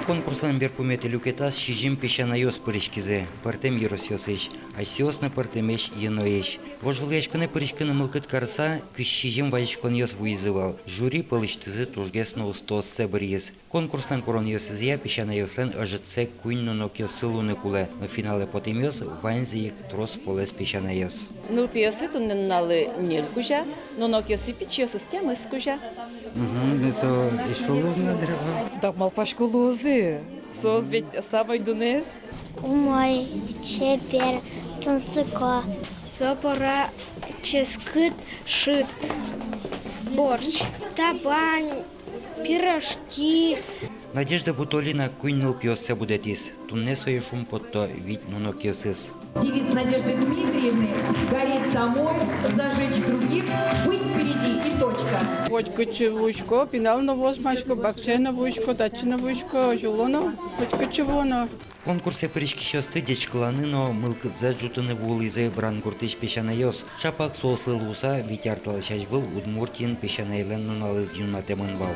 конкурслан берпумети люкетас шижим пешанайос пырышкизе, партем еросьосыч, айсиосна партемеш еноеш. Вожвылячканы пырышканы мылкыт карса, кыш шижим вайшкон йос вуизывал. Жюри пылыштызы тужгесно устос себрьез. Конкурслан корон йосызия пешанайослен ажытсе куйну нокё сылуны куле. На финале потемёс ванзиек трос полес пешанайос. Ну пиосы туннали нелькужа, но нокёсы пичиосы стямыскужа. Несо ишолозна древа. Так малпашку лозы. Соз ведь самой дунес. Умой, чепер, тунсыко. Сопора, ческыт, шит. Борщ, табань, пирожки. Надежда Бутолина куйныл пьёсся будетис. Туннесо и шум потто вить нунокёсыс. Девиз Надежды Дмитриевны «Гореть самой, зажечь других, быть впереди и точка». Хоть кочевушко, пинал возьмашко, бакчена вушко, дачина вушко, жулоно, хоть кочевоно. Конкурсе пырышки шосты дечкаланыно мылкыдзе жутыны вулызе брангуртыш пешанайос. Шапак сослы луса витярталашаш был Удмуртин пешанайлен нуналыз юнатемын бау.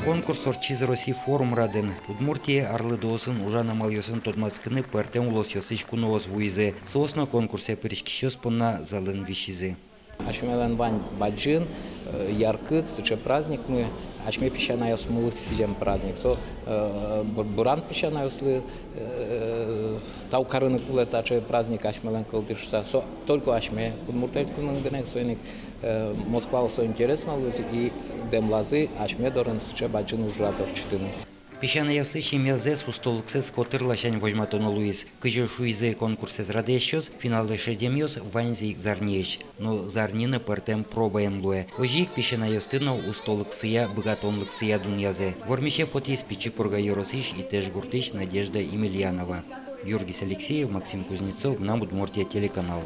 Конкурс орчиз России форум раден. Удмуртия арлы досын ужана малйосын тодмацкыны партем улосьосыш куновоз вуизе. Соосна конкурсе пырышки шос понна залын вишизе. Ашмелен вань баджин, яркыт, сыче праздник мы, ашме песчанаёс мылы сидем праздник. Со буран песчанаёслы, тау карыны кулет аче праздник ашмелен кылдышса. Со только ашме удмуртель кунын генек соеник Москва со интересно и демлазы ашме дорын сыче баджин ужрадор читыны. Пешанайосы шемелзес устолуксес котырлашань вожматоно Луис. Кыжы шуизе конкурсез радещос, финалды шедемьос ванзик зарнеч. Но зарнины партем пробаем луэ. Ожик пешанайостыно устолуксыя богатонлыксыя дуньязе. Вормище потис пичи пургайоросиш и теж гуртыш Надежда Емельянова. Юргис Алексеев, Максим Кузнецов, Удмуртия телеканал.